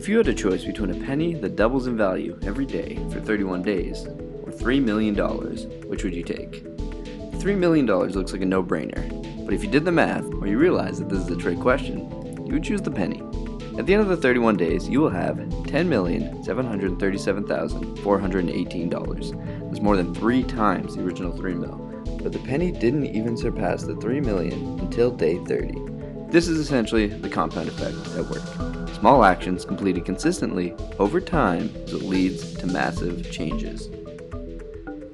If you had a choice between a penny that doubles in value every day for 31 days, or $3 million, which would you take? $3 million looks like a no-brainer, but if you did the math, or you realize that this is a trick question, you would choose the penny. At the end of the 31 days, you will have $10,737,418. That's more than 3 times the original $3 million. But the penny didn't even surpass the $3 million until day 30. This is essentially the compound effect at work. Small actions completed consistently over time is what leads to massive changes.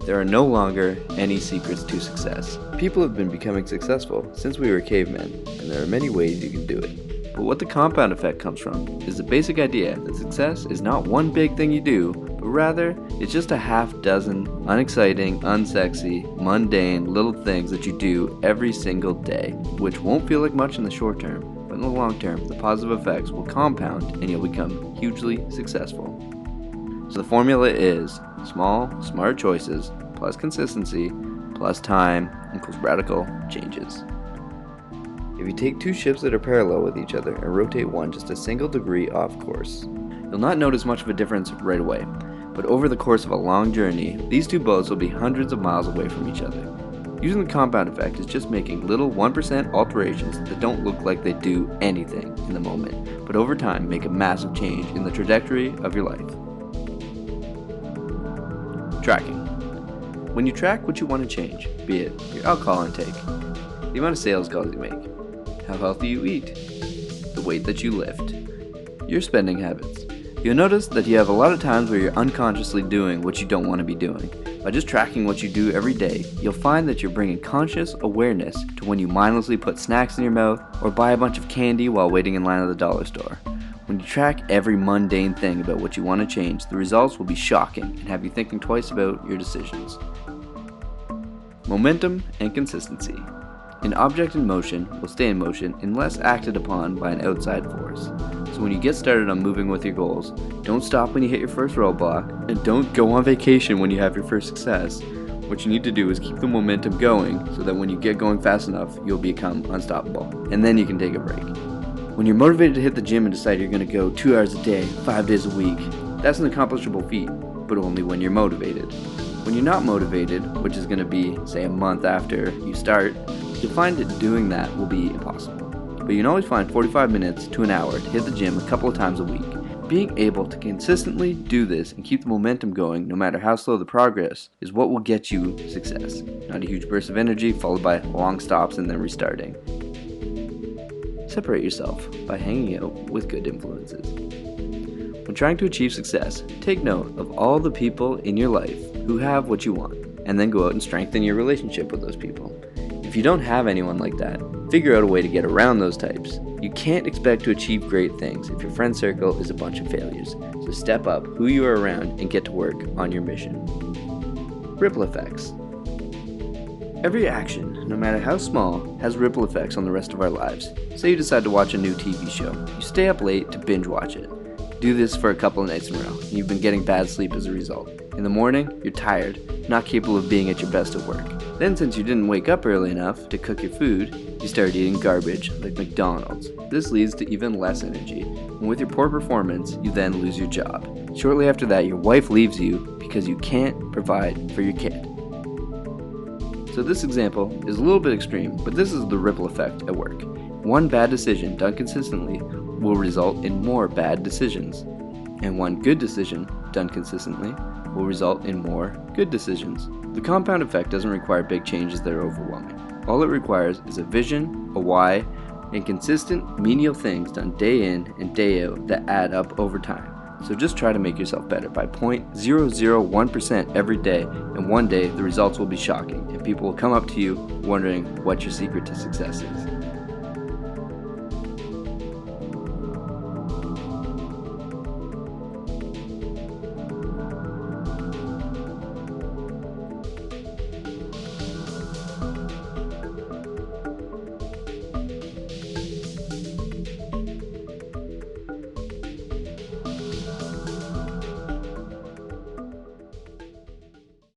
There are no longer any secrets to success. People have been becoming successful since we were cavemen, and there are many ways you can do it. But what the compound effect comes from is the basic idea that success is not one big thing you do, but rather it's just a half dozen unexciting, unsexy, mundane little things that you do every single day, which won't feel like much in the short term, but in the long term, the positive effects will compound and you'll become hugely successful. So the formula is small, smart choices plus consistency plus time equals radical changes. If you take 2 ships that are parallel with each other and rotate one just a single degree off course, you'll not notice much of a difference right away, but over the course of a long journey, these 2 boats will be hundreds of miles away from each other. Using the compound effect is just making little 1% alterations that don't look like they do anything in the moment, but over time make a massive change in the trajectory of your life. Tracking. When you track what you want to change, be it your alcohol intake, the amount of sales calls you make, how healthy you eat, the weight that you lift, your spending habits, you'll notice that you have a lot of times where you're unconsciously doing what you don't want to be doing. By just tracking what you do every day, you'll find that you're bringing conscious awareness to when you mindlessly put snacks in your mouth or buy a bunch of candy while waiting in line at the dollar store. When you track every mundane thing about what you want to change, the results will be shocking and have you thinking twice about your decisions. Momentum and consistency. An object in motion will stay in motion unless acted upon by an outside force. So when you get started on moving with your goals, don't stop when you hit your first roadblock, and don't go on vacation when you have your first success. What you need to do is keep the momentum going so that when you get going fast enough, you'll become unstoppable. And then you can take a break. When you're motivated to hit the gym and decide you're going to go 2 hours a day, 5 days a week, that's an accomplishable feat, but only when you're motivated. When you're not motivated, which is going to be, say, a month after you start, you'll find that doing that will be impossible. But you can always find 45 minutes to an hour to hit the gym a couple of times a week. Being able to consistently do this and keep the momentum going, no matter how slow the progress, is what will get you success. Not a huge burst of energy followed by long stops and then restarting. Separate yourself by hanging out with good influences. When trying to achieve success, take note of all the people in your life who have what you want, and then go out and strengthen your relationship with those people. If you don't have anyone like that, figure out a way to get around those types. You can't expect to achieve great things if your friend circle is a bunch of failures, so step up who you are around and get to work on your mission. Ripple effects. Every action, no matter how small, has ripple effects on the rest of our lives. Say you decide to watch a new TV show. You stay up late to binge watch it. Do this for a couple of nights in a row, and you've been getting bad sleep as a result. In the morning, you're tired, not capable of being at your best at work. Then, since you didn't wake up early enough to cook your food, you start eating garbage like McDonald's. This leads to even less energy, and with your poor performance, you then lose your job. Shortly after that, your wife leaves you because you can't provide for your kid. So this example is a little bit extreme, but this is the ripple effect at work. One bad decision done consistently will result in more bad decisions, and one good decision done consistently will result in more good decisions. The compound effect doesn't require big changes that are overwhelming. All it requires is a vision, a why, and consistent menial things done day in and day out that add up over time. So just try to make yourself better by 0.001% every day, and one day the results will be shocking and people will come up to you wondering what your secret to success is.